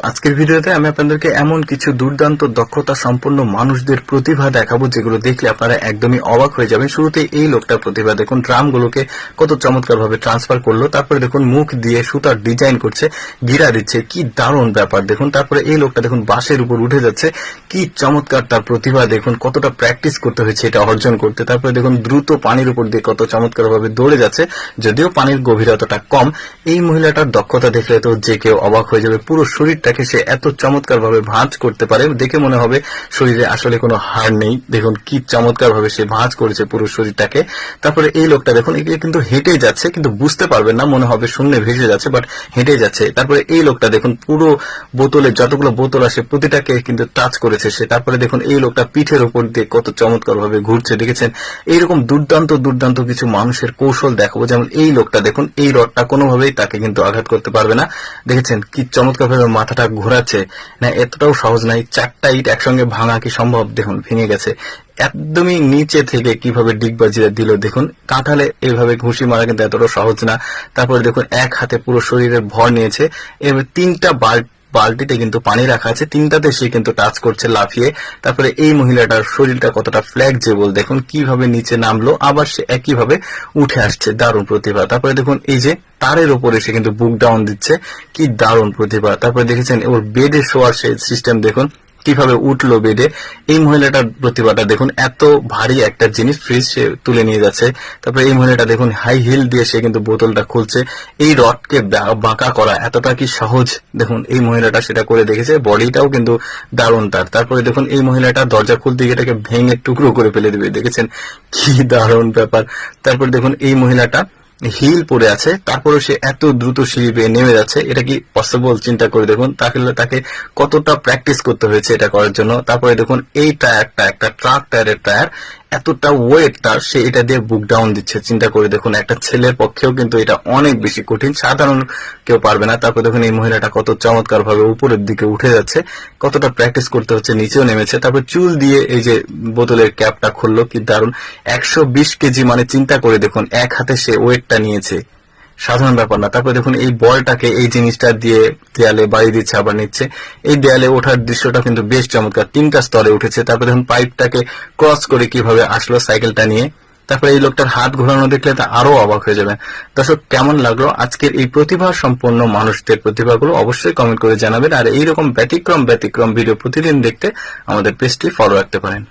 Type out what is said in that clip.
আজকের ভিডিওতে আমি আপনাদেরকে এমন কিছু দুর্দান্ত দক্ষতা সম্পন্ন মানুষদের প্রতিভা দেখাবো যেগুলো দেখলে আপনারা একদমই অবাক হয়ে যাবেন। শুরুতে এই লোকটার প্রতিভা দেখুন, ড্রামগুলোকে কত চমৎকার ভাবে ট্রান্সফার করলো, তারপরে দেখুন মুখ দিয়ে সুতার ডিজাইন করছে, গিরা দিচ্ছে, কি দারুণ ব্যাপার দেখুন। তারপরে এই লোকটা দেখুন বাঁশের উপর উঠে যাচ্ছে, কি চমৎকার তার প্রতিভা দেখুন, কতটা প্র্যাকটিস করতে হয়েছে এটা অর্জন করতে। তারপরে দেখুন দ্রুত পানির উপর দিয়ে কত চমৎকার ভাবে দৌড়ে যাচ্ছে, যদিও পানির গভীরতাটা কম। এই মহিলাটার দক্ষতা দেখলে তো যে কেউ অবাক হয়ে যাবে। পুরো শরীরটাকে সে এত চমৎকার ভাবে ভাঁজ করতে পারে, দেখে মনে হবে শরীরে আসলে কোনো হাড় নেই। দেখুন কি চমৎকার ভাবে সে ভাঁজ করেছে পুরো শরীরটাকে। তারপরে এই লোকটা দেখুন এগুলো কিন্তু হেঁটে যাচ্ছে, কিন্তু বুঝতে পারবেন না, মনে হবে শূন্যে ভেসে যাচ্ছে, বাট হেঁটে যাচ্ছে। তারপরে এই লোকটা দেখুন পুরো বোতলে যতগুলো বোতল আসে প্রতিটাকে কিন্তু টাচ করেছে সে। তারপরে দেখুন এই লোকটা পিঠের উপর দিয়ে কত চমৎকার ভাবে ঘুরছে, দেখেছেন। এইরকম দুর্দান্ত দুর্দান্ত কিছু মানুষের কৌশল দেখাবো। যেমন এই লোকটা দেখুন, এই রডটা কোনোভাবেই তাকে কিন্তু আঘাত করতে পারবে না, দেখেছেন কি চমৎকার ভাবে মাথাটা ঘোরাচ্ছে না। এতটাও সহজ নাই, 4টা ইট একসঙ্গে ভাঙা কি সম্ভব? দেখুন ভেঙে গেছে একদমই নিচে থেকে কিভাবে ডিগবাজিরা দিল দেখুন। কাঁঠালে এইভাবে ঘুষি মারা কিন্তু এতটা সহজ না। তারপরে দেখুন এক হাতে পুরো শরীরের ভর নিয়েছে, এবার 3টা বালতিতে কিন্তু পানি রাখা আছে, 3টাতে সে কিন্তু টাচ করছে লাফিয়ে। তারপরে এই মহিলাটার শরীরটা কতটা ফ্লেক্সিবল দেখুন, কিভাবে নিচে নামলো আবার সে একইভাবে উঠে আসছে, দারুণ প্রতিভা। তারপরে দেখুন এই যে তারের উপরে সে কিন্তু বুক ডাউন দিচ্ছে, কি দারুণ প্রতিভা। তারপরে দেখেছেন ওর বেডে শোয়ার সে সিস্টেম দেখুন, কিভাবে উঠলো বেডে। এই মহিলাটার প্রতিভাটা দেখুন, এত ভারী একটা জিনিস ফ্রিজ সে তুলে নিয়ে যাচ্ছে। তারপরে এই মহিলাটা দেখুন হাই হিল দিয়ে সে কিন্তু বোতলটা খুলছে। এই রডকে বাঁকা করা এতটা কি সহজ? দেখুন এই মহিলাটা সেটা করে দেখেছে, বডিটাও কিন্তু দারুণ তার। তারপরে দেখুন এই মহিলাটা দরজা খুলতে গিয়ে এটাকে ভেঙে টুকরো করে ফেলে দেবে, দেখেছেন কি দারুণ ব্যাপার। তারপর দেখুন এই মহিলাটা হিল পরে আছে, তারপরে সে এত দ্রুত সিঁড়ি বেয়ে নেমে যাচ্ছে, এটা কি পসিবল? চিন্তা করে দেখুন তাকে কতটা প্র্যাকটিস করতে হয়েছে এটা করার জন্য। তারপরে দেখুন এই টায়ারটা একটা ট্রাক টায়ারের টায়ার, এতটা ওয়েট তার, সে এটা দিয়ে বুক ডাউন দিচ্ছে। চিন্তা করে দেখুন একটা ছেলের পক্ষেও কিন্তু এটা অনেক বেশি কঠিন, সাধারণ কেউ পারবে না। তারপর দেখুন এই মহিলাটা কত চমৎকার ভাবে উপরের দিকে উঠে যাচ্ছে, কতটা প্র্যাকটিস করতে হচ্ছে, নিচেও নেমেছে। তারপর চুল দিয়ে এই যে বোতলের ক্যাপটা খুললো, কি দারুণ। 120 কেজি, মানে চিন্তা করে দেখুন এক হাতে সে ওয়েটটা নিয়েছে, সাধারণ ব্যাপার না। তারপরে দেখুন এই বলটাকে এই জিনিসটা দিয়ে দেয়ালে বাড়ি দিচ্ছে, আবার নিচ্ছে। এই দেয়ালে ওঠার দৃশ্যটা কিন্তু বেশ চমৎকার, 3টা স্তরে উঠেছে। তারপরে দেখুন পাইপটাকে ক্রস করে কিভাবে আসলো সাইকেলটা নিয়ে। তারপরে এই লোকটার হাত ঘোরানো দেখলে তা আরো অবাক হয়ে যাবেন। দর্শক কেমন লাগলো আজকের এই প্রতিভা সম্পন্ন মানুষদের প্রতিভাগুলো অবশ্যই কমেন্ট করে জানাবেন। আর এইরকম ব্যতিক্রম ভিডিও প্রতিদিন দেখতে আমাদের পেজটি ফলো রাখতে পারেন।